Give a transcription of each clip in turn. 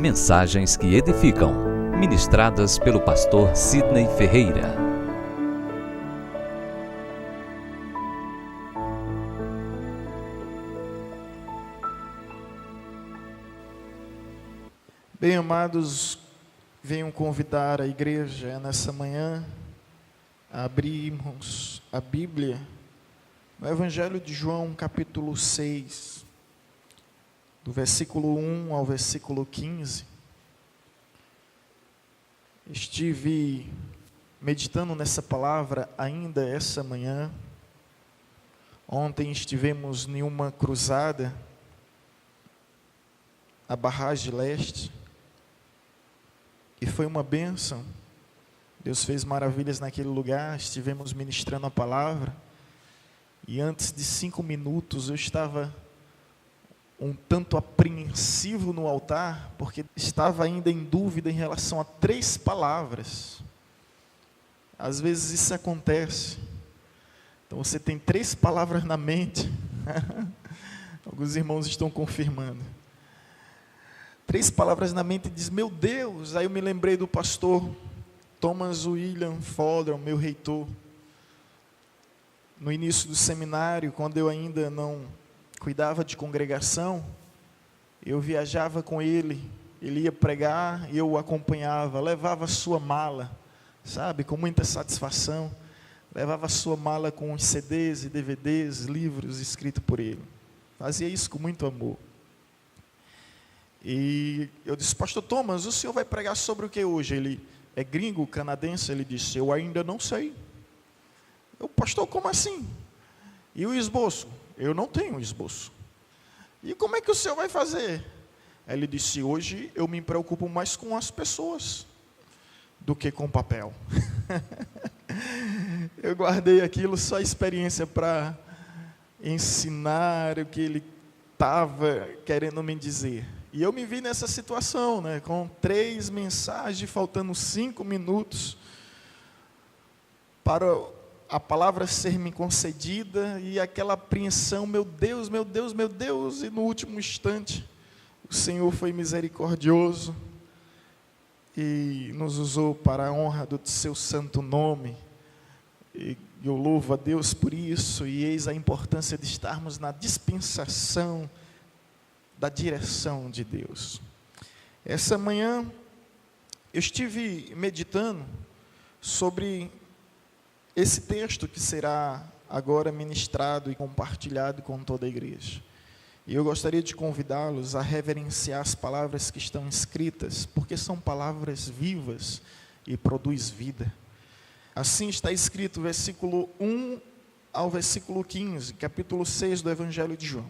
Mensagens que edificam, ministradas pelo pastor Sidney Ferreira. Bem, amados, venham convidar a igreja nessa manhã a abrirmos a Bíblia no Evangelho de João, capítulo 6, do versículo 1 ao versículo 15. Estive meditando nessa palavra ainda essa manhã. Ontem estivemos em uma cruzada à Barragem Leste, e foi uma bênção. Deus fez maravilhas naquele lugar. Estivemos ministrando a palavra, e antes de 5 minutos eu estava um tanto apreensivo no altar, porque estava ainda em dúvida em relação a 3 palavras. Às vezes isso acontece. Então você tem 3 palavras na mente. Alguns irmãos estão confirmando. 3 palavras na mente e diz: meu Deus. Aí eu me lembrei do pastor Thomas William Fodron, meu reitor. No início do seminário, quando eu ainda não cuidava de congregação, eu viajava com ele. Ele ia pregar, eu o acompanhava, levava a sua mala, sabe, com muita satisfação. Levava a sua mala com os CDs e DVDs, livros escritos por ele. Fazia isso com muito amor. E eu disse: pastor Thomas, o senhor vai pregar sobre o que hoje? Ele é gringo, canadense. Ele disse: eu ainda não sei. Eu: pastor, como assim? E o esboço? Eu não tenho esboço. E como é que o senhor vai fazer? Aí ele disse: hoje eu me preocupo mais com as pessoas do que com papel. Eu guardei aquilo, só experiência para ensinar o que ele estava querendo me dizer. E eu me vi nessa situação, né, com 3 mensagens, faltando 5 minutos para a palavra ser me concedida, e aquela apreensão: meu Deus, meu Deus, meu Deus. E no último instante, o Senhor foi misericordioso e nos usou para a honra do seu santo nome. E eu louvo a Deus por isso, e eis a importância de estarmos na dispensação da direção de Deus. Essa manhã eu estive meditando sobre esse texto que será agora ministrado e compartilhado com toda a igreja. E eu gostaria de convidá-los a reverenciar as palavras que estão escritas, porque são palavras vivas e produz vida. Assim está escrito, versículo 1 ao versículo 15, capítulo 6 do Evangelho de João.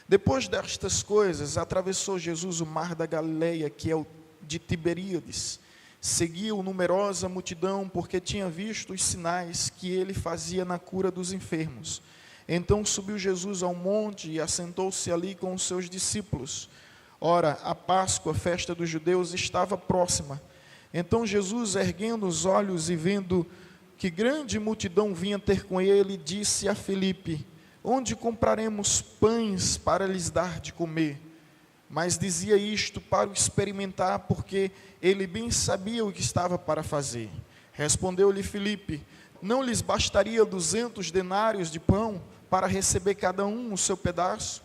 Depois destas coisas, atravessou Jesus o mar da Galileia, que é o de Tiberíades. Seguiu numerosa multidão, porque tinha visto os sinais que ele fazia na cura dos enfermos. Então subiu Jesus ao monte e assentou-se ali com os seus discípulos. Ora, a Páscoa, a festa dos judeus, estava próxima. Então Jesus, erguendo os olhos e vendo que grande multidão vinha ter com ele, disse a Filipe: onde compraremos pães para lhes dar de comer? Mas dizia isto para o experimentar, porque ele bem sabia o que estava para fazer. Respondeu-lhe Filipe: não lhes bastaria 200 denários de pão para receber cada um o seu pedaço?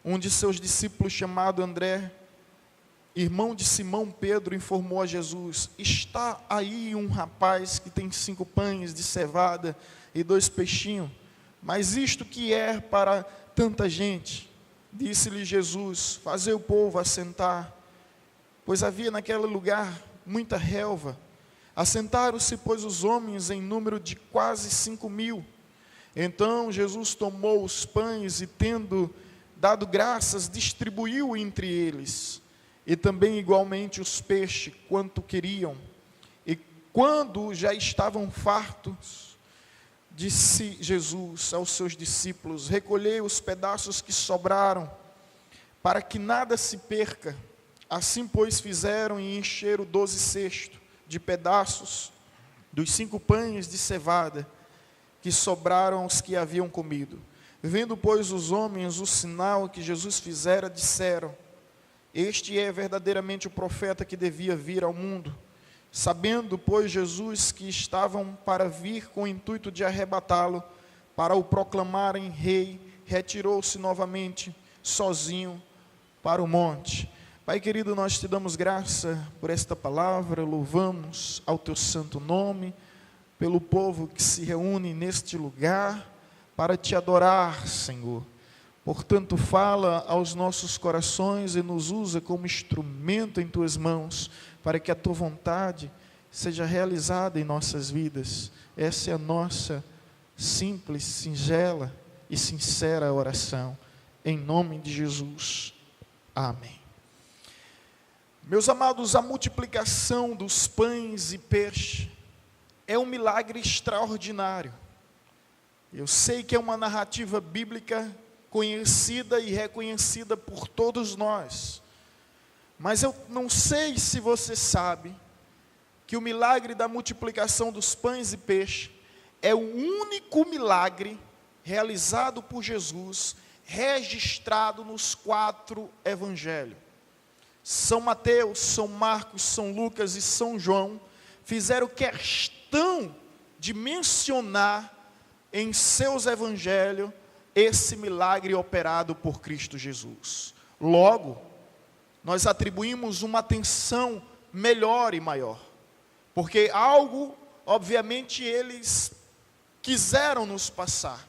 Um de seus discípulos, chamado André, irmão de Simão Pedro, informou a Jesus: está aí um rapaz que tem 5 pães de cevada e 2 peixinhos. Mas isto que é para tanta gente? Disse-lhe Jesus: fazei o povo assentar. Pois havia naquele lugar muita relva. Assentaram-se, pois, os homens em número de quase 5.000. Então Jesus tomou os pães e, tendo dado graças, distribuiu entre eles. E também igualmente os peixes, quanto queriam. E quando já estavam fartos, disse Jesus aos seus discípulos: recolhei os pedaços que sobraram, para que nada se perca. Assim, pois, fizeram e encheram 12 cestos de pedaços dos 5 pães de cevada que sobraram aos que haviam comido. Vendo, pois, os homens o sinal que Jesus fizera, disseram: Este é verdadeiramente o profeta que devia vir ao mundo. Sabendo, pois, Jesus que estavam para vir com o intuito de arrebatá-lo, para o proclamarem rei, retirou-se novamente, sozinho, para o monte. Pai querido, nós te damos graça por esta palavra, louvamos ao teu santo nome, pelo povo que se reúne neste lugar, para te adorar, Senhor. Portanto, fala aos nossos corações e nos usa como instrumento em tuas mãos, para que a tua vontade seja realizada em nossas vidas. Essa é a nossa simples, singela e sincera oração, em nome de Jesus. Amém. Meus amados, a multiplicação dos pães e peixes é um milagre extraordinário. Eu sei que é uma narrativa bíblica conhecida e reconhecida por todos nós, mas eu não sei se você sabe que o milagre da multiplicação dos pães e peixes é o único milagre realizado por Jesus, registrado nos 4 evangelhos. São Mateus, São Marcos, São Lucas e São João fizeram questão de mencionar em seus evangelhos esse milagre operado por Cristo Jesus. Logo, nós atribuímos uma atenção melhor e maior, porque algo, obviamente, eles quiseram nos passar.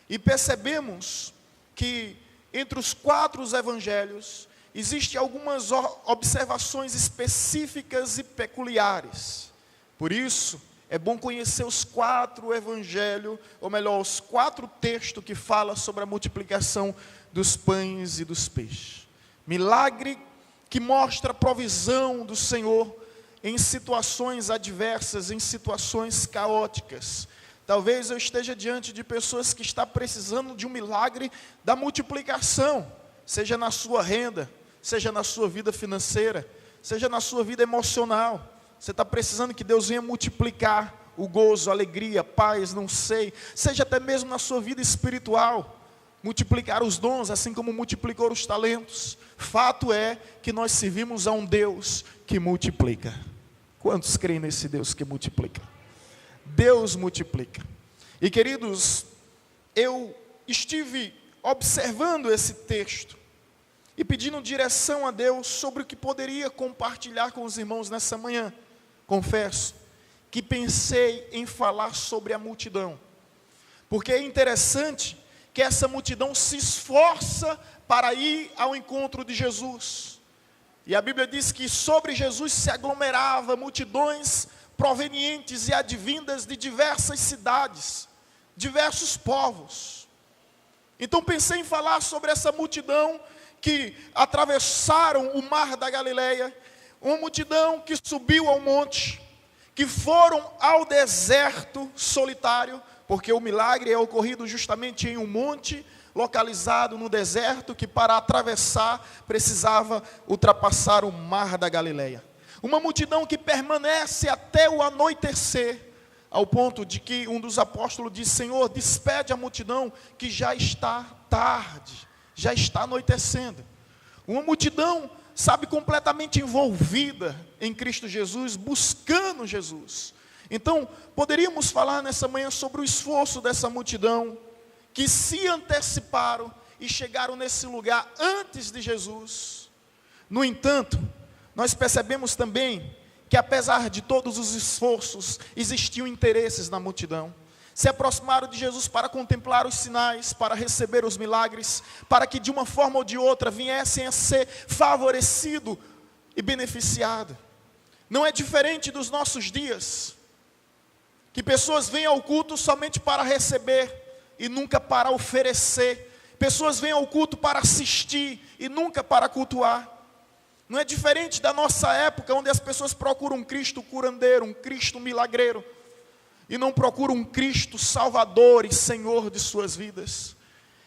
E percebemos que entre os 4 evangelhos existem algumas observações específicas e peculiares. Por isso, é bom conhecer os 4 evangelhos, ou melhor, os 4 textos que falam sobre a multiplicação dos pães e dos peixes. Milagre que mostra a provisão do Senhor em situações adversas, em situações caóticas. Talvez eu esteja diante de pessoas que estão precisando de um milagre da multiplicação, seja na sua renda, seja na sua vida financeira, seja na sua vida emocional. Você está precisando que Deus venha multiplicar o gozo, a alegria, a paz, não sei. Seja até mesmo na sua vida espiritual, multiplicar os dons, assim como multiplicou os talentos. Fato é que nós servimos a um Deus que multiplica. Quantos creem nesse Deus que multiplica? Deus multiplica. E queridos, eu estive observando esse texto e pedindo direção a Deus sobre o que poderia compartilhar com os irmãos nessa manhã. Confesso que pensei em falar sobre a multidão, porque é interessante que essa multidão se esforça para ir ao encontro de Jesus. E a Bíblia diz que sobre Jesus se aglomerava multidões provenientes e advindas de diversas cidades, diversos povos. Então pensei em falar sobre essa multidão que atravessaram o mar da Galileia, uma multidão que subiu ao monte, que foram ao deserto solitário, porque o milagre é ocorrido justamente em um monte localizado no deserto, que para atravessar precisava ultrapassar o mar da Galileia. Uma multidão que permanece até o anoitecer, ao ponto de que um dos apóstolos diz: Senhor, despede a multidão, que já está tarde, já está anoitecendo. Uma multidão, sabe, completamente envolvida em Cristo Jesus, buscando Jesus. Então, poderíamos falar nessa manhã sobre o esforço dessa multidão, que se anteciparam e chegaram nesse lugar antes de Jesus. No entanto, nós percebemos também que apesar de todos os esforços, existiam interesses na multidão. Se aproximaram de Jesus para contemplar os sinais, para receber os milagres, para que de uma forma ou de outra viessem a ser favorecidos e beneficiados. Não é diferente dos nossos dias, que pessoas vêm ao culto somente para receber e nunca para oferecer. Pessoas vêm ao culto para assistir e nunca para cultuar. Não é diferente da nossa época, onde as pessoas procuram um Cristo curandeiro, um Cristo milagreiro, e não procuram um Cristo salvador e Senhor de suas vidas.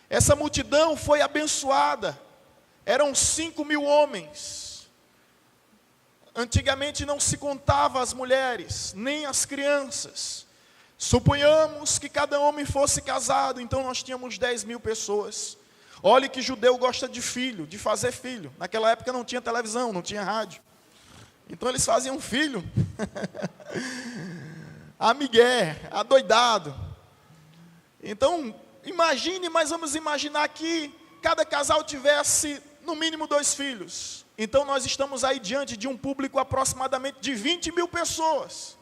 Essa multidão foi abençoada, eram 5.000 homens. Antigamente não se contava as mulheres, nem as crianças. Suponhamos que cada homem fosse casado, então nós tínhamos 10.000 pessoas. Olhe que judeu gosta de filho, de fazer filho. Naquela época não tinha televisão, não tinha rádio. Então eles faziam filho. Amigué, adoidado. Então, imagine, mas vamos imaginar que cada casal tivesse no mínimo 2 filhos. Então nós estamos aí diante de um público aproximadamente de 20 mil pessoas,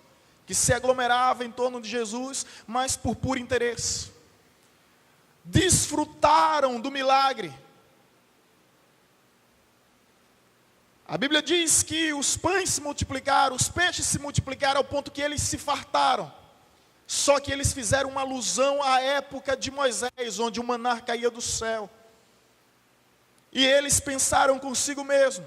que se aglomerava em torno de Jesus, mas por puro interesse. Desfrutaram do milagre. A Bíblia diz que os pães se multiplicaram, os peixes se multiplicaram ao ponto que eles se fartaram. Só que eles fizeram uma alusão à época de Moisés, onde o maná caía do céu. E eles pensaram consigo mesmo: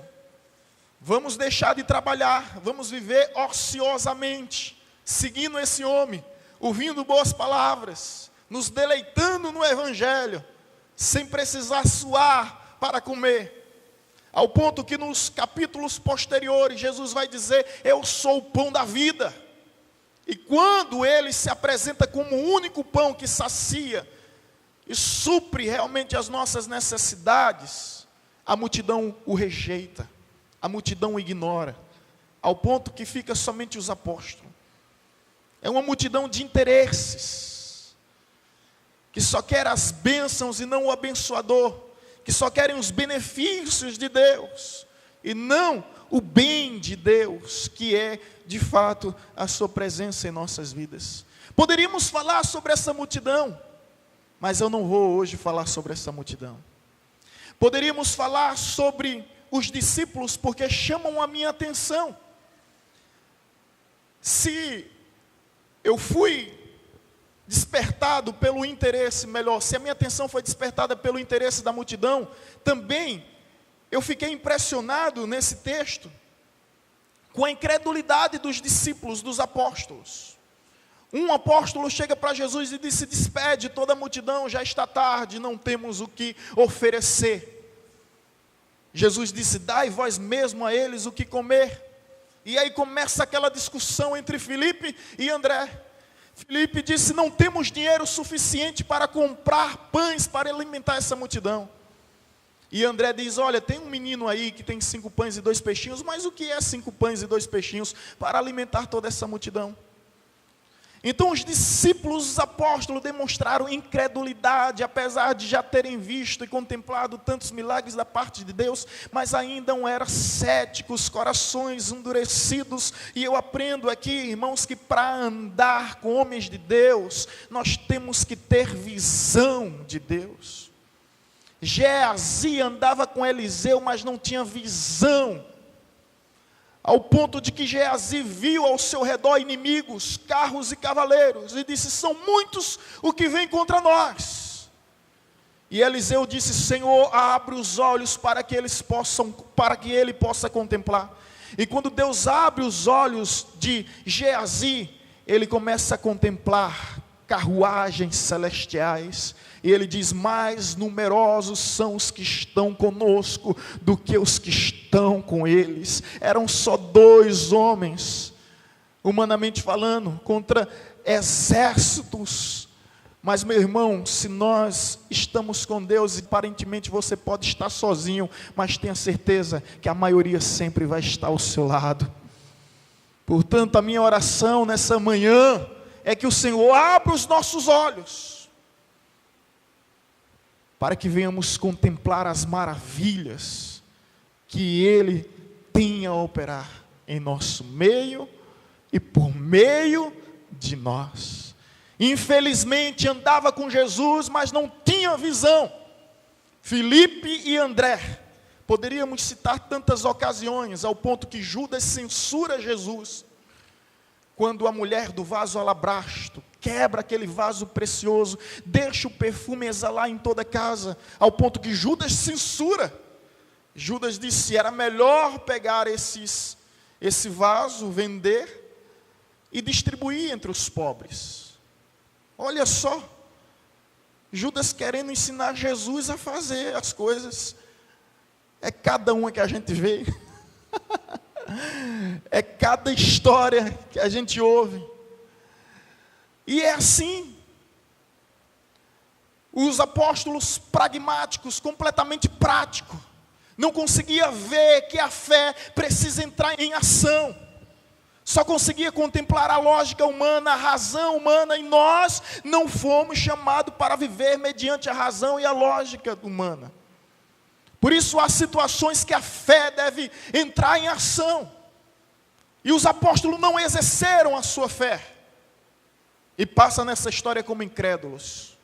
vamos deixar de trabalhar, vamos viver ociosamente, seguindo esse homem, ouvindo boas palavras, nos deleitando no Evangelho, sem precisar suar para comer. Ao ponto que nos capítulos posteriores, Jesus vai dizer: eu sou o pão da vida. E quando ele se apresenta como o único pão que sacia e supre realmente as nossas necessidades, a multidão o rejeita, a multidão o ignora, ao ponto que fica somente os apóstolos. É uma multidão de interesses, que só quer as bênçãos e não o abençoador, que só querem os benefícios de Deus, e não o bem de Deus, que é, de fato, a sua presença em nossas vidas. Poderíamos falar sobre essa multidão, mas eu não vou hoje falar sobre essa multidão. Poderíamos falar sobre os discípulos, porque chamam a minha atenção. Se eu fui despertado pelo interesse, melhor, se a minha atenção foi despertada pelo interesse da multidão, também eu fiquei impressionado nesse texto com a incredulidade dos discípulos, dos apóstolos. Um apóstolo chega para Jesus e diz: se despede toda a multidão, já está tarde, não temos o que oferecer. Jesus disse: dai vós mesmo a eles o que comer. E aí começa aquela discussão entre Filipe e André. Filipe disse: não temos dinheiro suficiente para comprar pães para alimentar essa multidão. E André diz: olha, tem um menino aí que tem 5 pães e 2 peixinhos, mas o que é 5 pães e 2 peixinhos para alimentar toda essa multidão? Então os discípulos, os apóstolos demonstraram incredulidade, apesar de já terem visto e contemplado tantos milagres da parte de Deus, mas ainda eram céticos, corações endurecidos. E eu aprendo aqui, irmãos, que para andar com homens de Deus, nós temos que ter visão de Deus. Geazi andava com Eliseu, mas não tinha visão, ao ponto de que Geazi viu ao seu redor inimigos, carros e cavaleiros, e disse: são muitos o que vem contra nós. E Eliseu disse: Senhor, abre os olhos para que ele possa contemplar. E quando Deus abre os olhos de Geazi, ele começa a contemplar carruagens celestiais. E ele diz: mais numerosos são os que estão conosco do que os que estão com eles. Eram só 2 homens, humanamente falando, contra exércitos. Mas, meu irmão, se nós estamos com Deus, e aparentemente você pode estar sozinho, mas tenha certeza que a maioria sempre vai estar ao seu lado. Portanto, a minha oração nessa manhã é que o Senhor abra os nossos olhos, para que venhamos contemplar as maravilhas que Ele tem a operar em nosso meio e por meio de nós. Infelizmente andava com Jesus, mas não tinha visão. Filipe e André, poderíamos citar tantas ocasiões, ao ponto que Judas censura Jesus, quando a mulher do vaso alabastro quebra aquele vaso precioso, deixa o perfume exalar em toda a casa, ao ponto que Judas censura. Judas disse: era melhor pegar esse vaso, vender e distribuir entre os pobres. Olha só, Judas querendo ensinar Jesus a fazer as coisas. É cada uma que a gente vê. É cada história que a gente ouve. E é assim. Os apóstolos pragmáticos, completamente práticos, não conseguia ver que a fé precisa entrar em ação. Só conseguia contemplar a lógica humana, a razão humana, e nós não fomos chamados para viver mediante a razão e a lógica humana. Por isso há situações que a fé deve entrar em ação. E os apóstolos não exerceram a sua fé. E passa nessa história como incrédulos.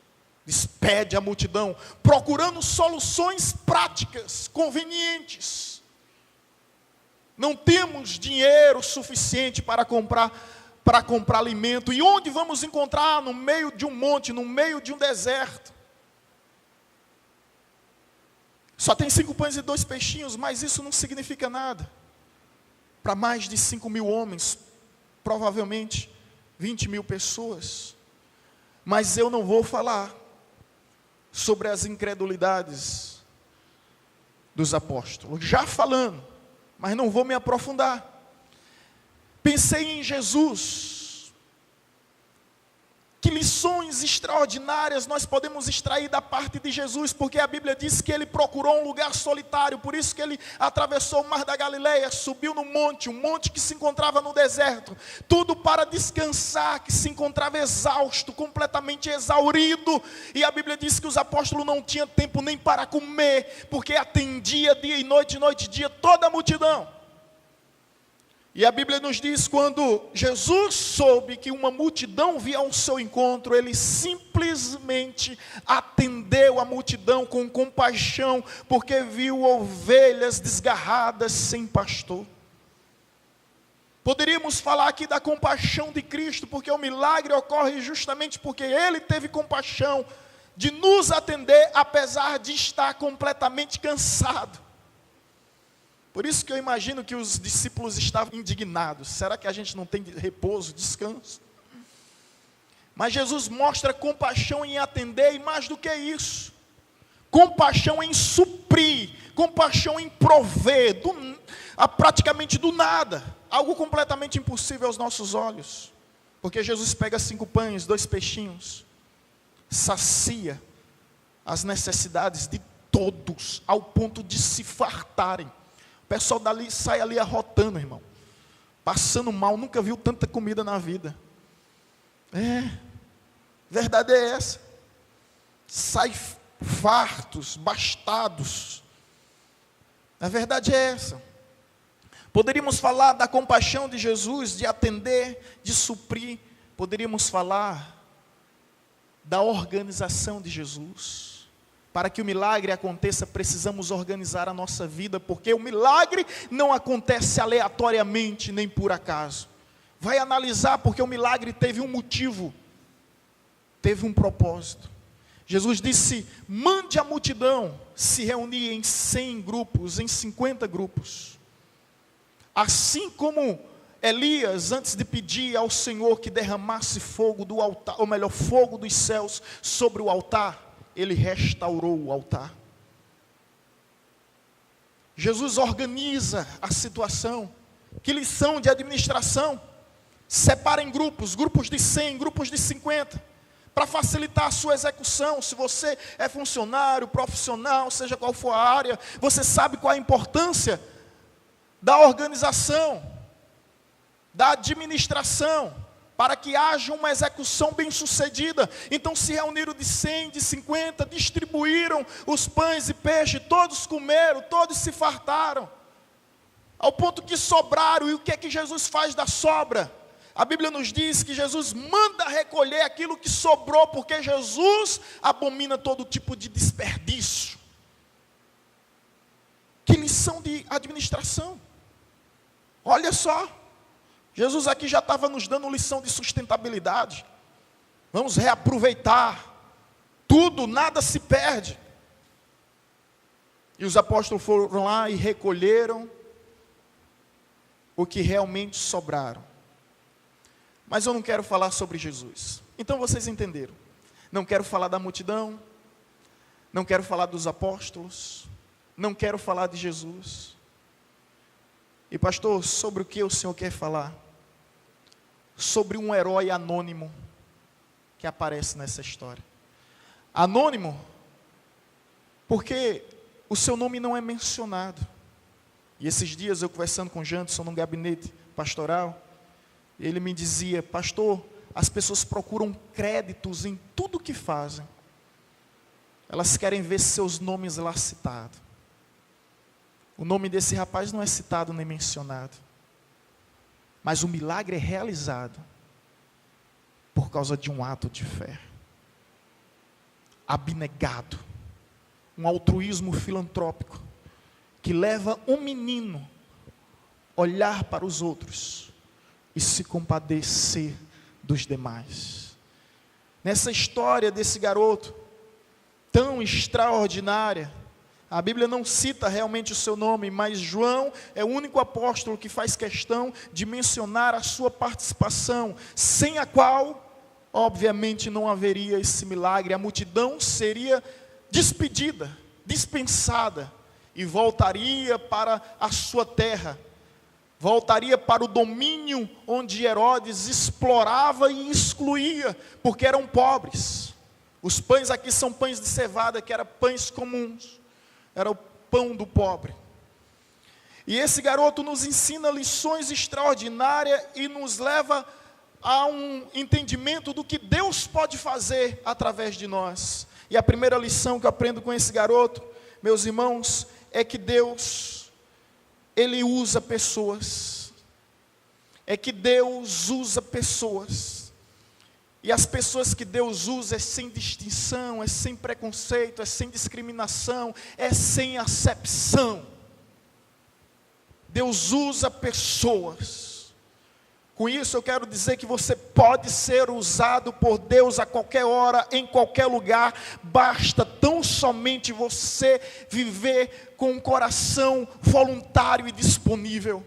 Despede a multidão, procurando soluções práticas, convenientes. Não temos dinheiro suficiente para comprar alimento. E onde vamos encontrar? No meio de um monte, no meio de um deserto. Só tem 5 pães e 2 peixinhos, mas isso não significa nada. Para mais de 5.000 homens, provavelmente 20.000 pessoas. Mas eu não vou falar sobre as incredulidades dos apóstolos. Já falando, mas não vou me aprofundar. Pensei em Jesus. Que lições extraordinárias nós podemos extrair da parte de Jesus, porque a Bíblia diz que ele procurou um lugar solitário, por isso que ele atravessou o mar da Galileia, subiu no monte, um monte que se encontrava no deserto, tudo para descansar, que se encontrava exausto, completamente exaurido, e a Bíblia diz que os apóstolos não tinham tempo nem para comer, porque atendia dia e noite e dia toda a multidão. E a Bíblia nos diz, quando Jesus soube que uma multidão via ao seu encontro, ele simplesmente atendeu a multidão com compaixão, porque viu ovelhas desgarradas sem pastor. Poderíamos falar aqui da compaixão de Cristo, porque o milagre ocorre justamente porque ele teve compaixão de nos atender, apesar de estar completamente cansado. Por isso que eu imagino que os discípulos estavam indignados. Será que a gente não tem repouso, descanso? Mas Jesus mostra compaixão em atender, e mais do que isso, compaixão em suprir, compaixão em prover, praticamente do nada, algo completamente impossível aos nossos olhos. Porque Jesus pega 5 pães, 2 peixinhos, sacia as necessidades de todos, ao ponto de se fartarem. O pessoal dali sai ali arrotando, irmão, passando mal, nunca viu tanta comida na vida. Verdade é essa. Sai fartos, bastados. A verdade é essa. Poderíamos falar da compaixão de Jesus, de atender, de suprir. Poderíamos falar da organização de Jesus. Para que o milagre aconteça, precisamos organizar a nossa vida, porque o milagre não acontece aleatoriamente, nem por acaso. Vai analisar, porque o milagre teve um motivo, teve um propósito. Jesus disse: mande a multidão se reunir em 100 grupos, em 50 grupos. Assim como Elias, antes de pedir ao Senhor que derramasse fogo do altar, ou melhor, fogo dos céus sobre o altar, ele restaurou o altar. Jesus organiza a situação. Que lição de administração. Separa em grupos, grupos de 100, grupos de 50, para facilitar a sua execução. Se você é funcionário, profissional, seja qual for a área, você sabe qual a importância da organização, da administração, para que haja uma execução bem sucedida. Então se reuniram de 100, de 50, distribuíram os pães e peixes, todos comeram, todos se fartaram, ao ponto que sobraram. E o que é que Jesus faz da sobra? A Bíblia nos diz que Jesus manda recolher aquilo que sobrou, porque Jesus abomina todo tipo de desperdício. Que lição de administração. Olha só, Jesus aqui já estava nos dando lição de sustentabilidade. Vamos reaproveitar tudo, nada se perde. E os apóstolos foram lá e recolheram o que realmente sobraram. Mas eu não quero falar sobre Jesus. Então vocês entenderam. Não quero falar da multidão, não quero falar dos apóstolos, não quero falar de Jesus. E pastor, sobre o que o Senhor quer falar? Sobre um herói anônimo que aparece nessa história. Anônimo, porque o seu nome não é mencionado. E esses dias eu conversando com o Janderson num gabinete pastoral, ele me dizia: pastor, as pessoas procuram créditos em tudo que fazem. Elas querem ver seus nomes lá citados. O nome desse rapaz não é citado nem mencionado. Mas o milagre é realizado por causa de um ato de fé. Abnegado. Um altruísmo filantrópico que leva um menino a olhar para os outros e se compadecer dos demais. Nessa história desse garoto tão extraordinária, a Bíblia não cita realmente o seu nome, mas João é o único apóstolo que faz questão de mencionar a sua participação, sem a qual, obviamente, não haveria esse milagre. A multidão seria despedida, dispensada, e voltaria para a sua terra, voltaria para o domínio onde Herodes explorava e excluía, porque eram pobres. Os pães aqui são pães de cevada, que eram pães comuns. Era o pão do pobre. E esse garoto nos ensina lições extraordinárias e nos leva a um entendimento do que Deus pode fazer através de nós. E a primeira lição que eu aprendo com esse garoto, meus irmãos, é que Deus, Ele usa pessoas. É que Deus usa pessoas. E as pessoas que Deus usa é sem distinção, é sem preconceito, é sem discriminação, é sem acepção. Deus usa pessoas. Com isso eu quero dizer que você pode ser usado por Deus a qualquer hora, em qualquer lugar. Basta tão somente você viver com um coração voluntário e disponível.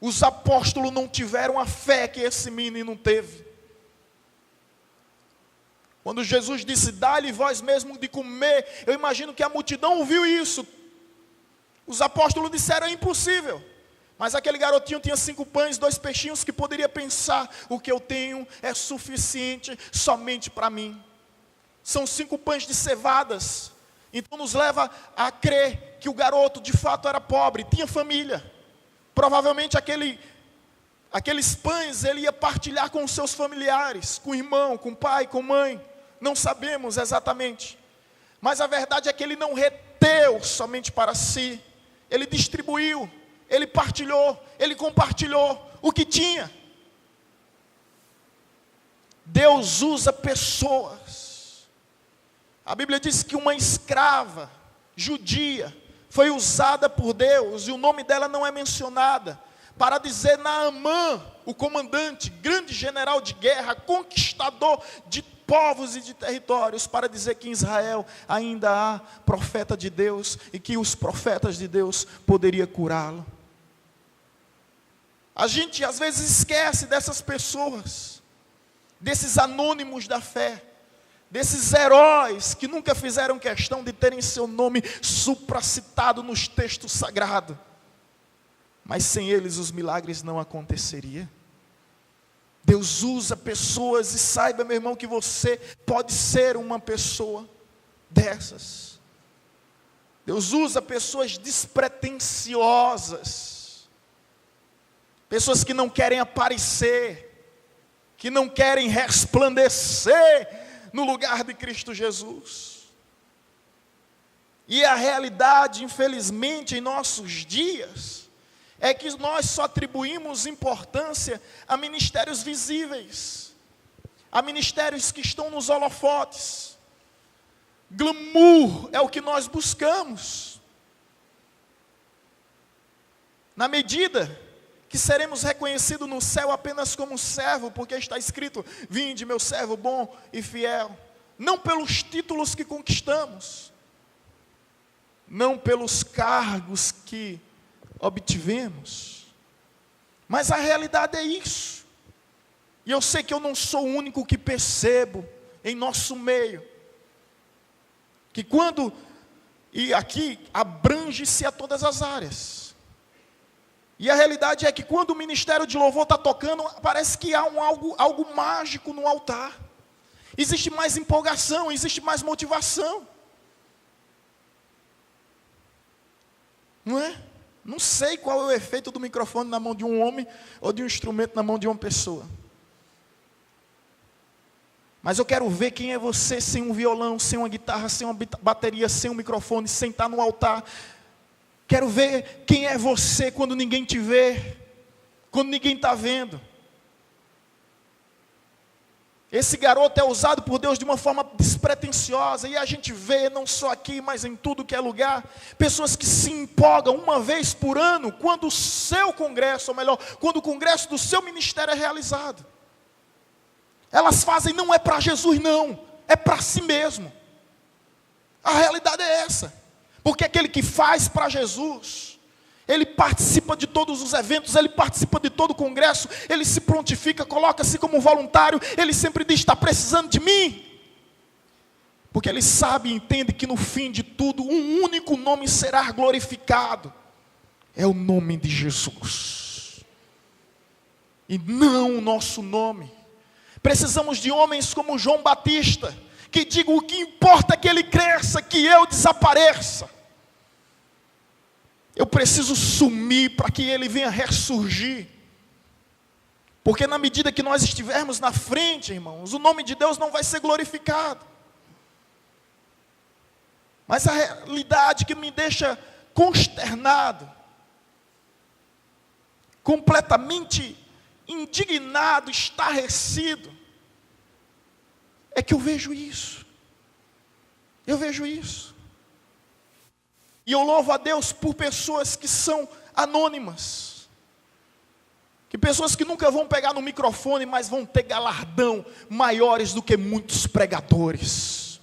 Os apóstolos não tiveram a fé que esse menino teve. Quando Jesus disse: dá-lhe vós mesmo de comer, eu imagino que a multidão ouviu isso. Os apóstolos disseram: é impossível. Mas aquele garotinho tinha 5 pães, 2 peixinhos, que poderia pensar: o que eu tenho é suficiente somente para mim. São 5 pães de cevadas. Então nos leva a crer que o garoto de fato era pobre, tinha família. Provavelmente aqueles pães ele ia partilhar com os seus familiares, com o irmão, com o pai, com a mãe. Não sabemos exatamente. Mas a verdade é que ele não reteu somente para si. Ele distribuiu, ele partilhou, ele compartilhou o que tinha. Deus usa pessoas. A Bíblia diz que uma escrava judia foi usada por Deus, e o nome dela não é mencionada, para dizer Naamã, o comandante, grande general de guerra, conquistador de povos e de territórios, para dizer que em Israel ainda há profeta de Deus, e que os profetas de Deus poderiam curá-lo. A gente às vezes esquece dessas pessoas, desses anônimos da fé, desses heróis que nunca fizeram questão de terem seu nome supracitado nos textos sagrados. Mas sem eles os milagres não aconteceriam. Deus usa pessoas, e saiba, meu irmão, que você pode ser uma pessoa dessas. Deus usa pessoas despretensiosas, pessoas que não querem aparecer, que não querem resplandecer no lugar de Cristo Jesus. E a realidade, infelizmente, em nossos dias, é que nós só atribuímos importância a ministérios visíveis, a ministérios que estão nos holofotes. Glamour é o que nós buscamos. Na medida que seremos reconhecidos no céu apenas como servo, porque está escrito: vinde, meu servo bom e fiel. Não pelos títulos que conquistamos, não pelos cargos que obtivemos, mas a realidade é isso. E eu sei que eu não sou o único que percebo em nosso meio, que quando, e aqui abrange-se a todas as áreas, e a realidade é que quando o ministério de louvor está tocando, parece que há algo mágico no altar. Existe mais empolgação, existe mais motivação. Não é? Não sei qual é o efeito do microfone na mão de um homem ou de um instrumento na mão de uma pessoa. Mas eu quero ver quem é você sem um violão, sem uma guitarra, sem uma bateria, sem um microfone, sem estar no altar. Quero ver quem é você quando ninguém te vê, quando ninguém está vendo. Esse garoto é usado por Deus de uma forma despretensiosa, e a gente vê, não só aqui, mas em tudo que é lugar, pessoas que se empolgam uma vez por ano, quando o seu congresso, ou melhor, quando o congresso do seu ministério é realizado. Elas fazem, não é para Jesus não, é para si mesmo. A realidade é essa, porque aquele que faz para Jesus, ele participa de todos os eventos, ele participa de todo o congresso, ele se prontifica, coloca-se como voluntário, ele sempre diz, está precisando de mim. Porque ele sabe e entende que no fim de tudo, um único nome será glorificado. É o nome de Jesus. E não o nosso nome. Precisamos de homens como João Batista, que digam o que importa é que ele cresça, que eu desapareça. Eu preciso sumir para que ele venha ressurgir. Porque na medida que nós estivermos na frente, irmãos, o nome de Deus não vai ser glorificado. Mas a realidade que me deixa consternado, completamente indignado, estarrecido, é que eu vejo isso. Eu vejo isso. E eu louvo a Deus por pessoas que são anônimas. Que pessoas que nunca vão pegar no microfone, mas vão ter galardão maiores do que muitos pregadores.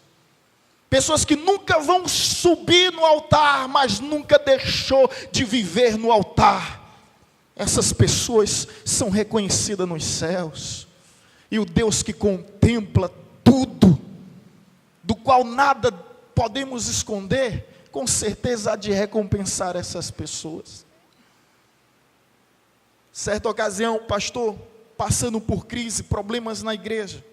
Pessoas que nunca vão subir no altar, mas nunca deixou de viver no altar. Essas pessoas são reconhecidas nos céus. E o Deus que contempla tudo, do qual nada podemos esconder, com certeza há de recompensar essas pessoas. Certa ocasião, o pastor, passando por crise, problemas na igreja,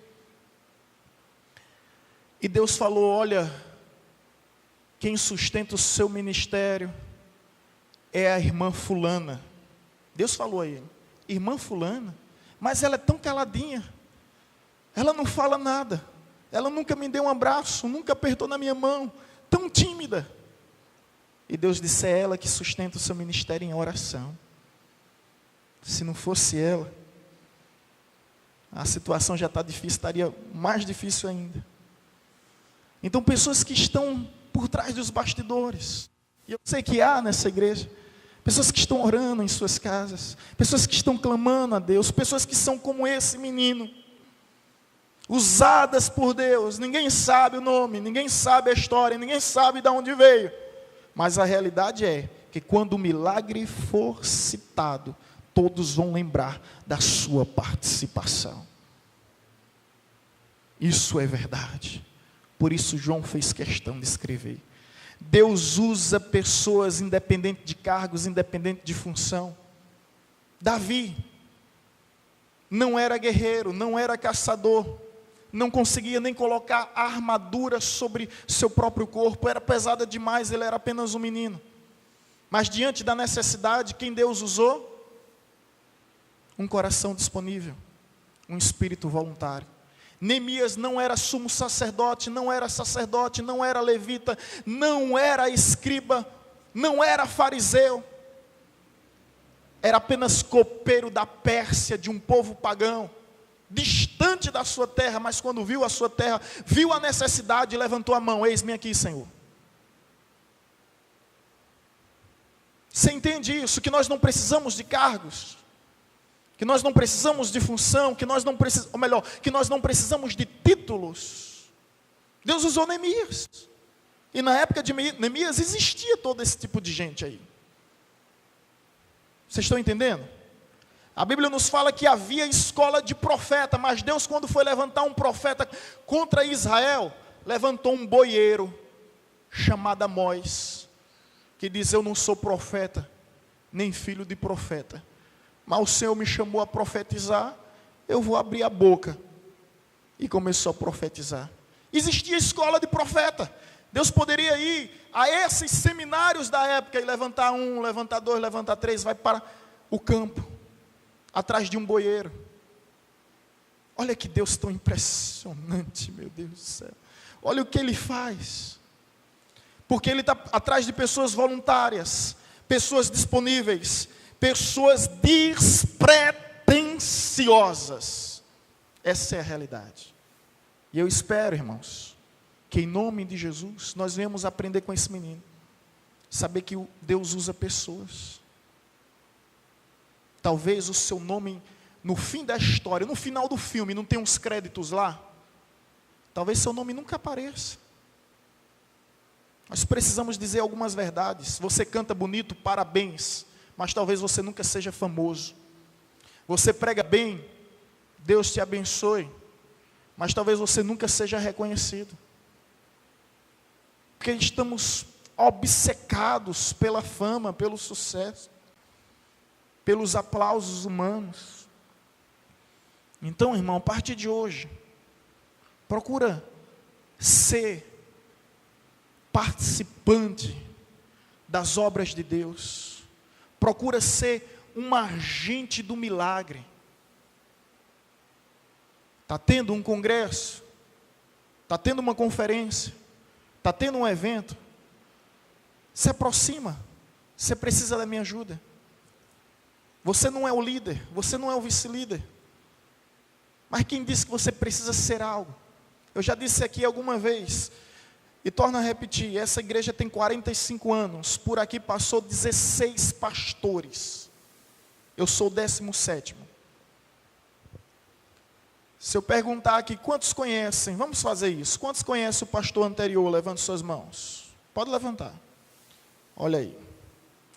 e Deus falou, olha, quem sustenta o seu ministério é a irmã fulana. Deus falou a ele, irmã fulana, mas ela é tão caladinha, ela não fala nada, ela nunca me deu um abraço, nunca apertou na minha mão, tão tímida. E Deus disse, é ela que sustenta o seu ministério em oração. Se não fosse ela, a situação já está difícil, estaria mais difícil ainda. Então, pessoas que estão por trás dos bastidores, e eu sei que há nessa igreja, pessoas que estão orando em suas casas, pessoas que estão clamando a Deus, pessoas que são como esse menino, usadas por Deus, ninguém sabe o nome, ninguém sabe a história, ninguém sabe de onde veio, mas a realidade é que quando o milagre for citado, todos vão lembrar da sua participação. Isso é verdade. Por isso João fez questão de escrever. Deus usa pessoas independente de cargos, independente de função. Davi não era guerreiro, não era caçador, não conseguia nem colocar a armadura sobre seu próprio corpo, era pesada demais, ele era apenas um menino. Mas diante da necessidade, quem Deus usou? Um coração disponível, um espírito voluntário. Neemias não era sumo sacerdote, não era levita, não era escriba, não era fariseu. Era apenas copeiro da Pérsia, de um povo pagão, distante da sua terra, mas quando viu a sua terra, viu a necessidade e levantou a mão, eis-me aqui, Senhor. Você entende isso? Que nós não precisamos de cargos, que nós não precisamos de função, que nós não precisamos, ou melhor, que nós não precisamos de títulos. Deus usou Neemias. E na época de Neemias existia todo esse tipo de gente aí. Vocês estão entendendo? A Bíblia nos fala que havia escola de profeta, mas Deus, quando foi levantar um profeta contra Israel, levantou um boieiro chamado Amós, que diz, eu não sou profeta, nem filho de profeta, mas o Senhor me chamou a profetizar, eu vou abrir a boca. E começou a profetizar. Existia escola de profeta. Deus poderia ir a esses seminários da época e levantar um, levantar dois, levantar três, vai para o campo, atrás de um boieiro. Olha que Deus tão impressionante, meu Deus do céu. Olha o que Ele faz. Porque Ele está atrás de pessoas voluntárias, pessoas disponíveis, pessoas despretensiosas. Essa é a realidade. E eu espero, irmãos, que em nome de Jesus, nós venhamos aprender com esse menino. Saber que Deus usa pessoas. Talvez o seu nome, no fim da história, no final do filme, não tem uns créditos lá. Talvez seu nome nunca apareça. Nós precisamos dizer algumas verdades. Você canta bonito, parabéns. Mas talvez você nunca seja famoso. Você prega bem, Deus te abençoe. Mas talvez você nunca seja reconhecido. Porque estamos obcecados pela fama, pelo sucesso, pelos aplausos humanos. Então, irmão, a partir de hoje, procura ser participante das obras de Deus. Procura ser um agente do milagre. Está tendo um congresso, está tendo uma conferência, está tendo um evento, se aproxima, você precisa da minha ajuda. Você não é o líder, você não é o vice-líder, mas quem disse que você precisa ser algo? Eu já disse aqui alguma vez, e torno a repetir, essa igreja tem 45 anos, por aqui passou 16 pastores, eu sou o 17º. Se eu perguntar aqui, quantos conhecem, vamos fazer isso, quantos conhecem o pastor anterior? Levante suas mãos, pode levantar, olha aí,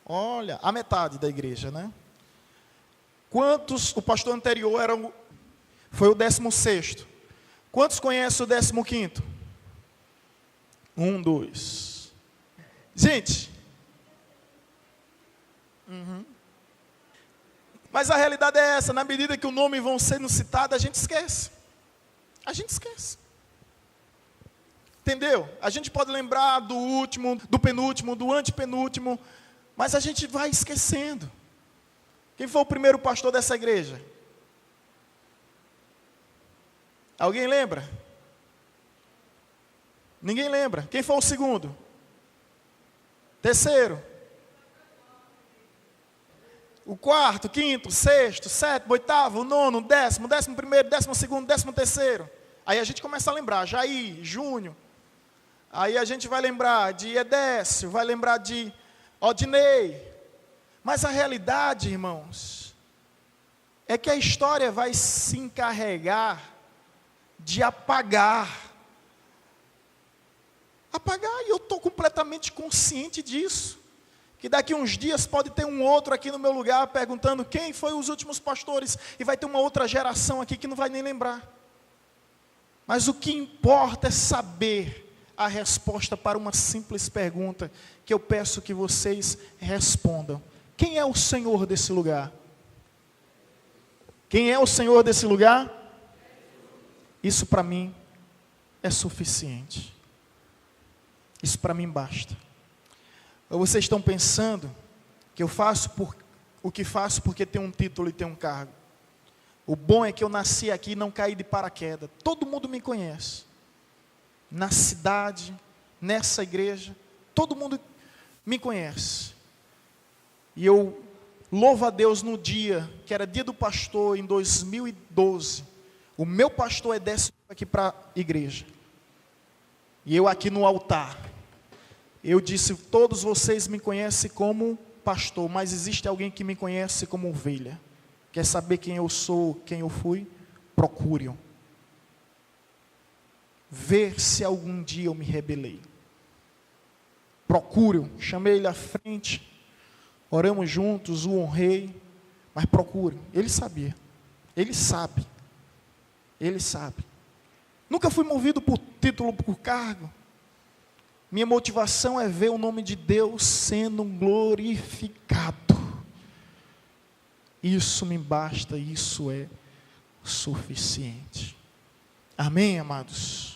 olha, a metade da igreja, né? Quantos, o pastor anterior foi o 16º, quantos conhecem o 15º? 1, 2, gente, mas a realidade é essa, na medida que o nome vão sendo citado, a gente esquece, entendeu? A gente pode lembrar do último, do penúltimo, do antepenúltimo, mas a gente vai esquecendo. Quem foi o primeiro pastor dessa igreja? Alguém lembra? Ninguém lembra. Quem foi o segundo? Terceiro? O quarto, quinto, sexto, sétimo, oitavo, nono, 10º, 11º, 12º, 13º. Aí a gente começa a lembrar, Jair, Júnior. Aí a gente vai lembrar de Edécio, vai lembrar de Odinei. Mas a realidade, irmãos, é que a história vai se encarregar de apagar, e eu estou completamente consciente disso, que daqui uns dias pode ter um outro aqui no meu lugar, perguntando quem foi os últimos pastores, e vai ter uma outra geração aqui que não vai nem lembrar, mas o que importa é saber a resposta para uma simples pergunta, que eu peço que vocês respondam: quem é o Senhor desse lugar? Quem é o Senhor desse lugar? Isso para mim é suficiente. Isso para mim basta. Ou vocês estão pensando que eu faço o que faço porque tem um título e tem um cargo? O bom é que eu nasci aqui e não caí de paraquedas. Todo mundo me conhece. Na cidade, nessa igreja, todo mundo me conhece. E eu louvo a Deus no dia, que era dia do pastor, em 2012. O meu pastor desce aqui para a igreja. E eu aqui no altar. Eu disse, todos vocês me conhecem como pastor, mas existe alguém que me conhece como ovelha. Quer saber quem eu sou, quem eu fui? Procure-o. Ver se algum dia eu me rebelei. Procure-o. Chamei ele à frente. Oramos juntos, o honrei. Mas procure. Ele sabia. Ele sabe. Ele sabe. Nunca fui movido por título, por cargo. Minha motivação é ver o nome de Deus sendo glorificado. Isso me basta, isso é suficiente. Amém, amados?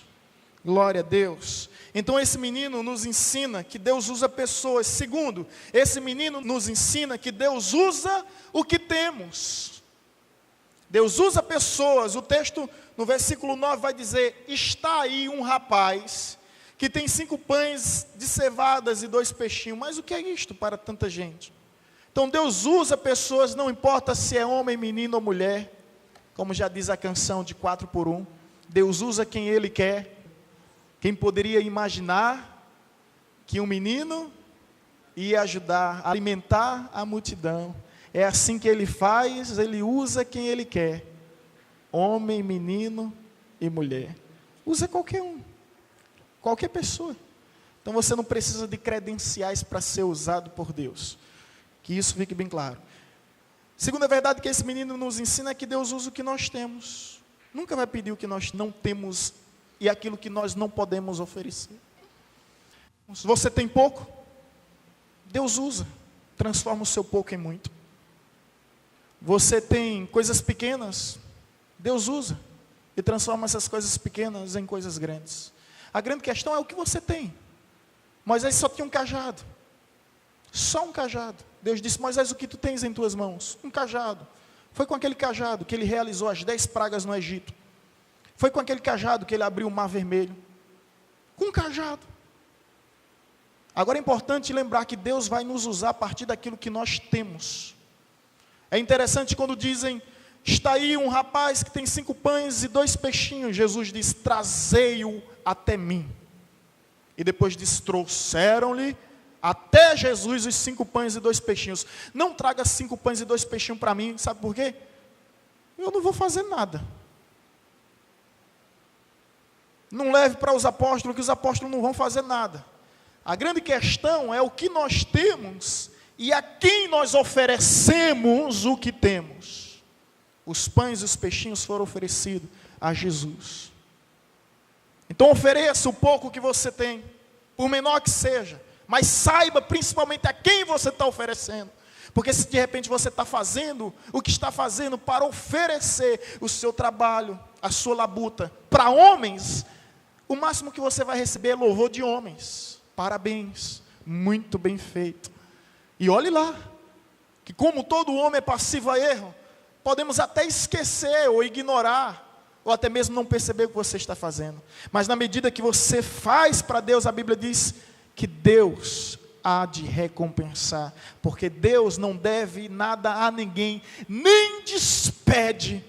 Glória a Deus. Então esse menino nos ensina que Deus usa pessoas. Segundo, esse menino nos ensina que Deus usa o que temos. Deus usa pessoas. O texto no versículo 9 vai dizer: está aí um rapaz que tem 5 pães de cevadas e 2 peixinhos. Mas o que é isto para tanta gente? Então Deus usa pessoas, não importa se é homem, menino ou mulher. Como já diz a canção de 4x1. Deus usa quem Ele quer. Quem poderia imaginar que um menino ia ajudar a alimentar a multidão? É assim que Ele faz, Ele usa quem Ele quer. Homem, menino e mulher. Usa qualquer um. Qualquer pessoa. Então você não precisa de credenciais para ser usado por Deus. Que isso fique bem claro. Segunda verdade que esse menino nos ensina é que Deus usa o que nós temos. Nunca vai pedir o que nós não temos e aquilo que nós não podemos oferecer. Se você tem pouco, Deus usa, transforma o seu pouco em muito. Você tem coisas pequenas, Deus usa e transforma essas coisas pequenas em coisas grandes. A grande questão é o que você tem. Moisés só tinha um cajado. Só um cajado. Deus disse: Moisés, o que tu tens em tuas mãos? Um cajado. Foi com aquele cajado que ele realizou as 10 pragas no Egito. Foi com aquele cajado que ele abriu o Mar Vermelho. Com um cajado. Agora é importante lembrar que Deus vai nos usar a partir daquilo que nós temos. É interessante quando dizem: está aí um rapaz que tem 5 pães e 2 peixinhos. Jesus diz: trazei-o até mim. E depois diz: trouxeram-lhe até Jesus os 5 pães e 2 peixinhos. Não traga 5 pães e 2 peixinhos para mim, sabe por quê? Eu não vou fazer nada. Não leve para os apóstolos, que os apóstolos não vão fazer nada. A grande questão é o que nós temos e a quem nós oferecemos o que temos. Os pães e os peixinhos foram oferecidos a Jesus. Então ofereça o pouco que você tem, por menor que seja, mas saiba principalmente a quem você está oferecendo. Porque se de repente você está fazendo o que está fazendo para oferecer o seu trabalho, a sua labuta, para homens, o máximo que você vai receber é louvor de homens. Parabéns, muito bem feito. E olhe lá, que como todo homem é passivo a erro, podemos até esquecer ou ignorar, ou até mesmo não perceber o que você está fazendo. Mas na medida que você faz para Deus, a Bíblia diz que Deus há de recompensar, porque Deus não deve nada a ninguém, nem despede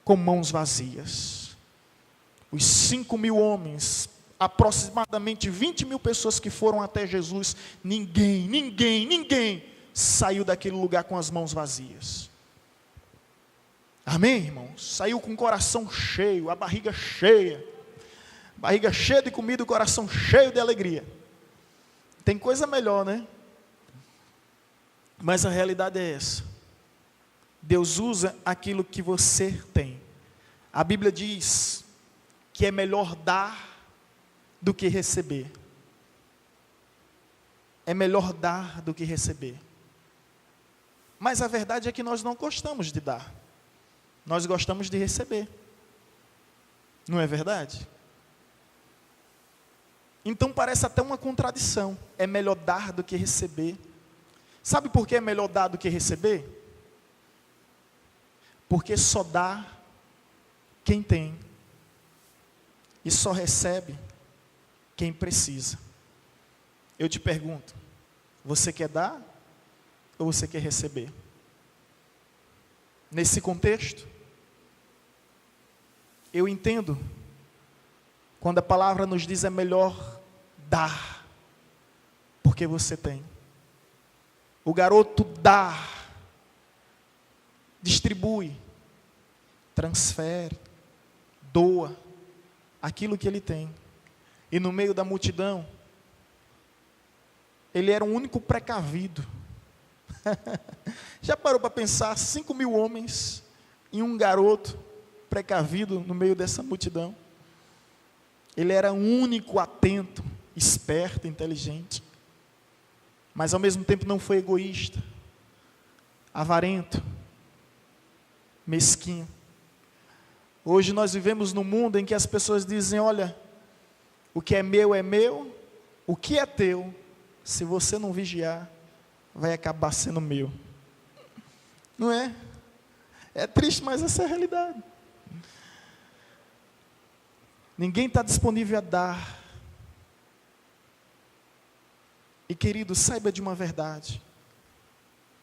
com mãos vazias. Os 5.000 homens, aproximadamente 20.000 pessoas que foram até Jesus, ninguém saiu daquele lugar com as mãos vazias. Amém, irmãos? Saiu com o coração cheio, a barriga cheia de comida, o coração cheio de alegria. Tem coisa melhor, né? Mas a realidade é essa. Deus usa aquilo que você tem. A Bíblia diz que é melhor dar do que receber. É melhor dar do que receber. Mas a verdade é que nós não gostamos de dar. Nós gostamos de receber. Não é verdade? Então parece até uma contradição. É melhor dar do que receber. Sabe por que é melhor dar do que receber? Porque só dá quem tem. E só recebe quem precisa. Eu te pergunto, você quer dar ou você quer receber? Nesse contexto, eu entendo quando a palavra nos diz é melhor dar, porque você tem. O garoto dá, distribui, transfere, doa aquilo que ele tem. E no meio da multidão, ele era o único precavido. Já parou para pensar, 5.000 homens e um garoto precavido no meio dessa multidão? Ele era o único atento, esperto, inteligente. Mas ao mesmo tempo não foi egoísta, avarento, mesquinho. Hoje nós vivemos num mundo em que as pessoas dizem, olha, o que é meu, o que é teu, se você não vigiar, vai acabar sendo meu. Não é? É triste, mas essa é a realidade. Ninguém está disponível a dar. E querido, saiba de uma verdade.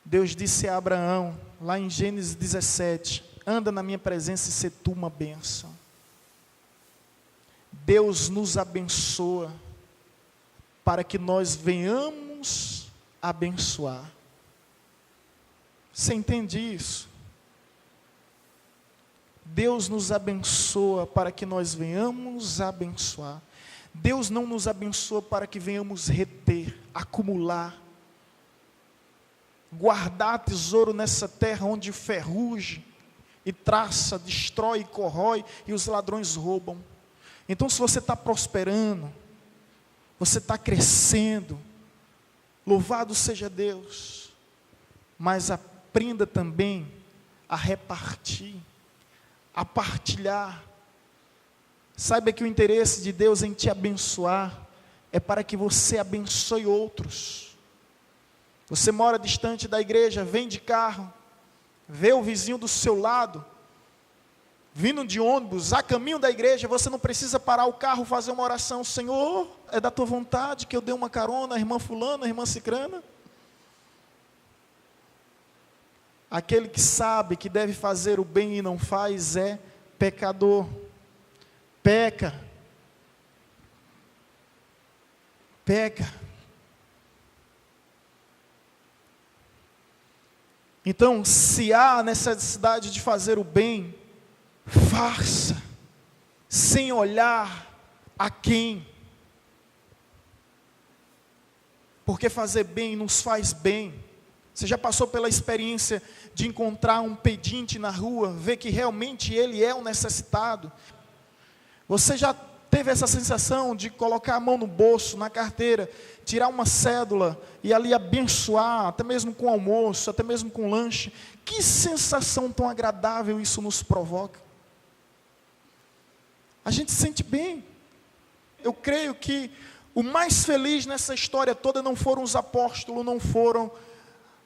Deus disse a Abraão, lá em Gênesis 17, anda na minha presença e sê tu uma bênção. Deus nos abençoa para que nós venhamos abençoar. Você entende isso? Deus nos abençoa para que nós venhamos abençoar. Deus não nos abençoa para que venhamos reter, acumular, guardar tesouro nessa terra onde ferrugem e traça, destrói e corrói e os ladrões roubam. Então, se você está prosperando, você está crescendo, louvado seja Deus, mas aprenda também a repartir, a partilhar. Saiba que o interesse de Deus em te abençoar é para que você abençoe outros. Você mora distante da igreja, vem de carro, vê o vizinho do seu lado, vindo de ônibus, a caminho da igreja, você não precisa parar o carro, fazer uma oração, Senhor, é da tua vontade que eu dê uma carona, a irmã fulana, a irmã cicrana? Aquele que sabe que deve fazer o bem e não faz é pecador. Peca. Então, se há necessidade de fazer o bem, faça, sem olhar a quem. Porque fazer bem nos faz bem. Você já passou pela experiência de encontrar um pedinte na rua, ver que realmente ele é um necessitado? Você já teve essa sensação de colocar a mão no bolso, na carteira, tirar uma cédula e ali abençoar, até mesmo com almoço, até mesmo com lanche? Que sensação tão agradável isso nos provoca. A gente se sente bem. Eu creio que o mais feliz nessa história toda não foram os apóstolos, não foram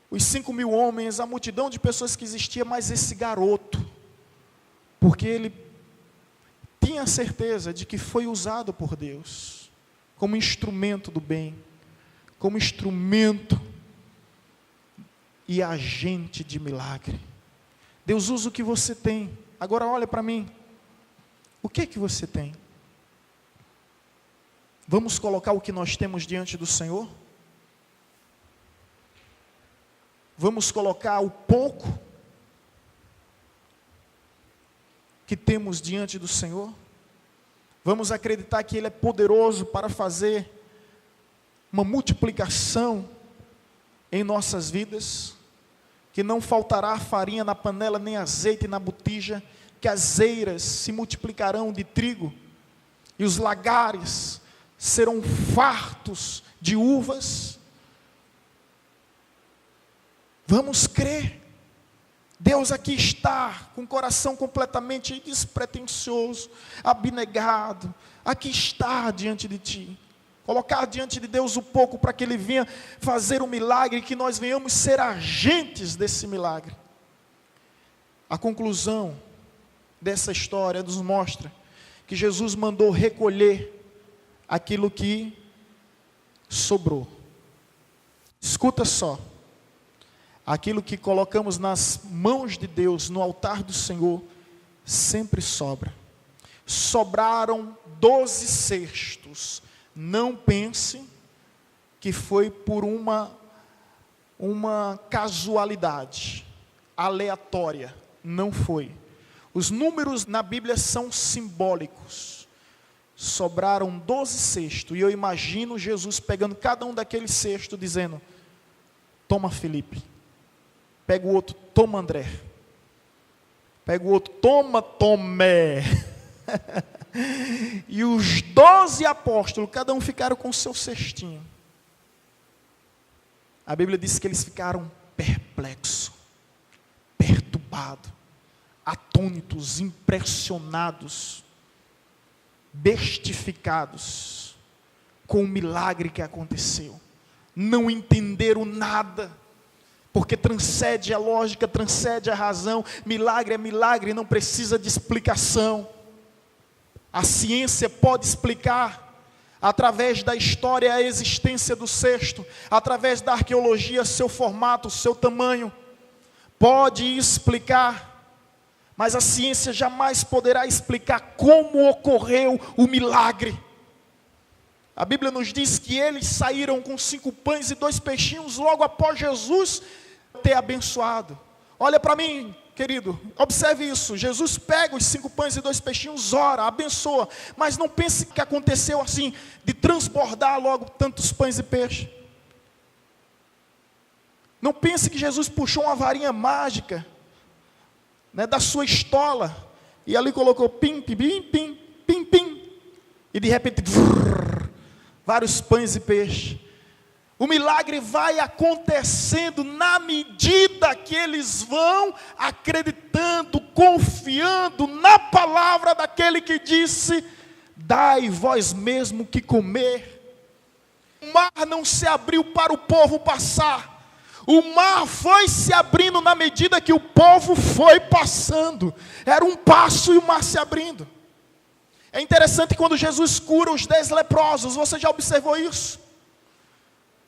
os 5.000 homens, a multidão de pessoas que existia, mas esse garoto, porque ele tinha certeza de que foi usado por Deus, como instrumento do bem, como instrumento e agente de milagre. Deus usa o que você tem. Agora olha para mim, o que é que você tem? Vamos colocar o que nós temos diante do Senhor? Vamos colocar o pouco que temos diante do Senhor? Vamos acreditar que Ele é poderoso para fazer uma multiplicação em nossas vidas, que não faltará farinha na panela, nem azeite na botija, que as eiras se multiplicarão de trigo, e os lagares serão fartos de uvas. Vamos crer. Deus aqui está com o coração completamente despretensioso, abnegado. Aqui está diante de ti. Colocar diante de Deus o pouco para que Ele venha fazer um milagre e que nós venhamos ser agentes desse milagre. A conclusão dessa história nos mostra que Jesus mandou recolher aquilo que sobrou. Escuta só. Aquilo que colocamos nas mãos de Deus, no altar do Senhor, sempre sobra. Sobraram 12 cestos. Não pense que foi por uma casualidade, aleatória. Não foi. Os números na Bíblia são simbólicos. Sobraram 12 cestos. E eu imagino Jesus pegando cada um daqueles cestos, dizendo: toma, Felipe. Pega o outro, toma, André. Pega o outro, toma, Tomé. E os 12 apóstolos, cada um ficaram com o seu cestinho. A Bíblia diz que eles ficaram perplexos, perturbados, atônitos, impressionados, bestificados com o milagre que aconteceu. Não entenderam nada, porque transcende a lógica, transcende a razão. Milagre é milagre, não precisa de explicação. A ciência pode explicar, através da história, a existência do cesto, através da arqueologia, seu formato, seu tamanho, pode explicar, mas a ciência jamais poderá explicar como ocorreu o milagre. A Bíblia nos diz que eles saíram com 5 pães e 2 peixinhos, logo após Jesus ter abençoado. Olha para mim, querido, observe isso. Jesus pega os 5 pães e 2 peixinhos, ora, abençoa, mas não pense que aconteceu assim, de transbordar logo tantos pães e peixes. Não pense que Jesus puxou uma varinha mágica, né, da sua estola, e ali colocou pim, pim, pim, pim, pim, pim, e de repente, vários pães e peixes. O milagre vai acontecendo na medida que eles vão acreditando, confiando na palavra daquele que disse: dai vós mesmo que comer. O mar não se abriu para o povo passar. O mar foi se abrindo na medida que o povo foi passando. Era um passo e o mar se abrindo. É interessante quando Jesus cura os 10 leprosos. Você já observou isso?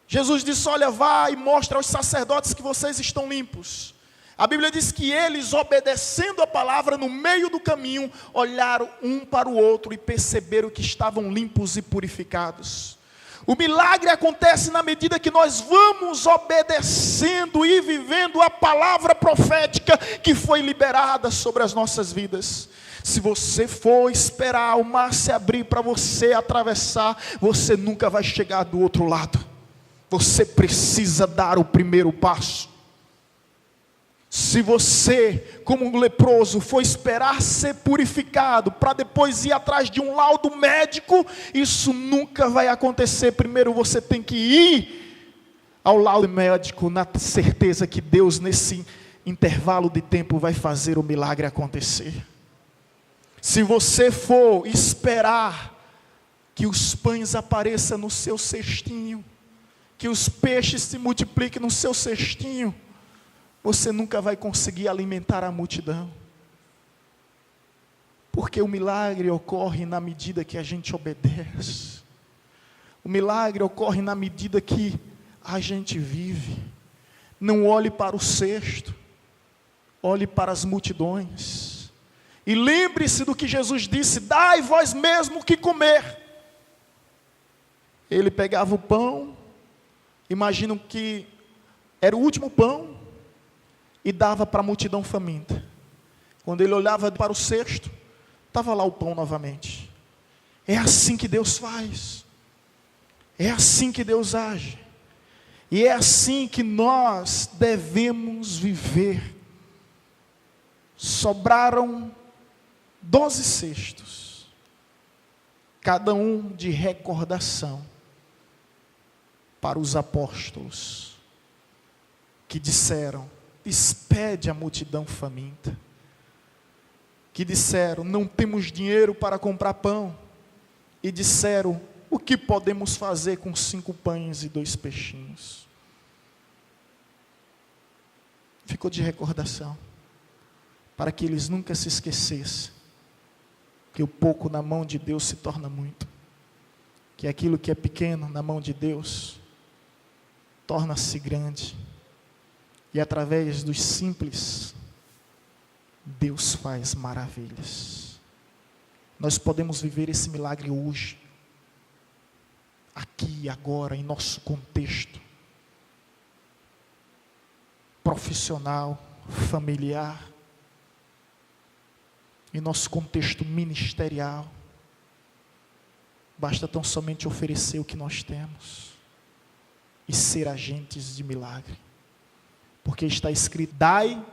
Jesus disse: olha, vá e mostra aos sacerdotes que vocês estão limpos. A Bíblia diz que eles, obedecendo a palavra, no meio do caminho, olharam um para o outro e perceberam que estavam limpos e purificados. O milagre acontece na medida que nós vamos obedecendo e vivendo a palavra profética que foi liberada sobre as nossas vidas. Se você for esperar o mar se abrir para você atravessar, você nunca vai chegar do outro lado. Você precisa dar o primeiro passo. Se você, como um leproso, for esperar ser purificado para depois ir atrás de um laudo médico, isso nunca vai acontecer. Primeiro você tem que ir ao laudo médico na certeza que Deus, nesse intervalo de tempo, vai fazer o milagre acontecer. Se você for esperar que os pães apareçam no seu cestinho, que os peixes se multipliquem no seu cestinho, você nunca vai conseguir alimentar a multidão. Porque o milagre ocorre na medida que a gente obedece. O milagre ocorre na medida que a gente vive. Não olhe para o cesto, olhe para as multidões. E lembre-se do que Jesus disse: dai vós mesmo que comer. Ele pegava o pão, imaginam que era o último pão, e dava para a multidão faminta. Quando ele olhava para o cesto, estava lá o pão novamente. É assim que Deus faz. É assim que Deus age. E é assim que nós devemos viver. Sobraram 12 cestos, cada um de recordação, para os apóstolos, que disseram: despede a multidão faminta. Que disseram: não temos dinheiro para comprar pão. E disseram: o que podemos fazer com 5 pães e 2 peixinhos? Ficou de recordação, para que eles nunca se esquecessem que o pouco na mão de Deus se torna muito, que aquilo que é pequeno na mão de Deus torna-se grande. E através dos simples, Deus faz maravilhas. Nós podemos viver esse milagre hoje, aqui e agora, em nosso contexto profissional, familiar, em nosso contexto ministerial. Basta tão somente oferecer o que nós temos e ser agentes de milagre. Porque está escrito: dai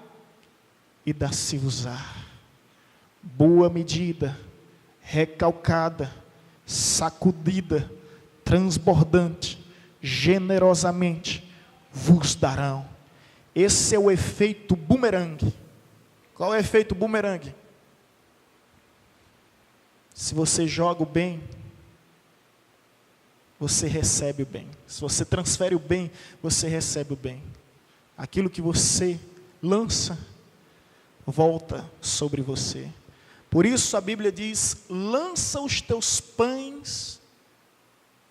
e dá-se-vos-á. Boa medida, recalcada, sacudida, transbordante, generosamente vos darão. Esse é o efeito bumerangue Qual é o efeito bumerangue? Se você joga o bem, você recebe o bem. Se você transfere o bem, você recebe o bem. Aquilo que você lança, volta sobre você. Por isso a Bíblia diz: lança os teus pães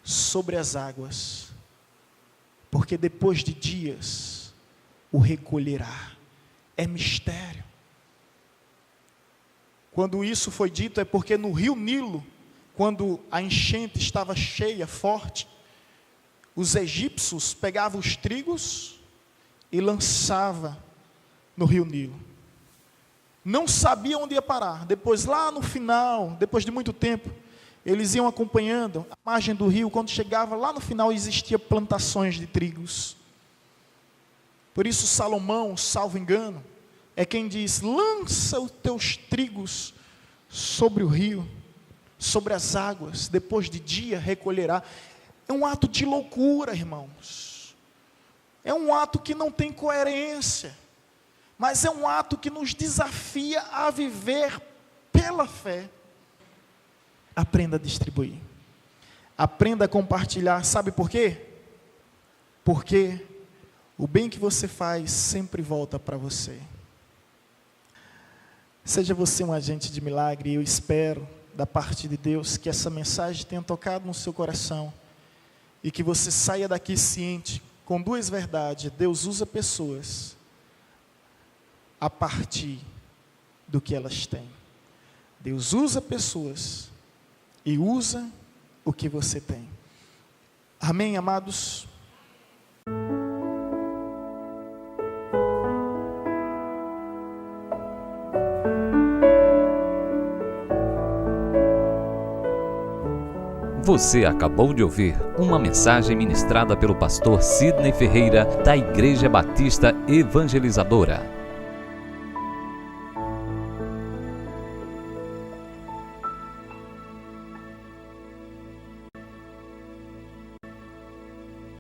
sobre as águas, porque depois de dias o recolherá. É mistério. Quando isso foi dito é porque no rio Nilo, quando a enchente estava cheia, forte, os egípcios pegavam os trigos e lançavam no rio Nilo. Não sabiam onde ia parar. Depois, lá no final, depois de muito tempo, eles iam acompanhando a margem do rio. Quando chegava lá no final, existiam plantações de trigos. Por isso Salomão, salvo engano, é quem diz: lança os teus trigos sobre o rio, sobre as águas, depois de dia recolherá. É um ato de loucura, irmãos. É um ato que não tem coerência, mas é um ato que nos desafia a viver pela fé. Aprenda a distribuir, aprenda a compartilhar. Sabe por quê? Porque o bem que você faz sempre volta para você. Seja você um agente de milagre, e eu espero, da parte de Deus, que essa mensagem tenha tocado no seu coração, e que você saia daqui ciente, com duas verdades: Deus usa pessoas a partir do que elas têm. Deus usa pessoas e usa o que você tem. Amém, amados? Você acabou de ouvir uma mensagem ministrada pelo pastor Sidney Ferreira, da Igreja Batista Evangelizadora.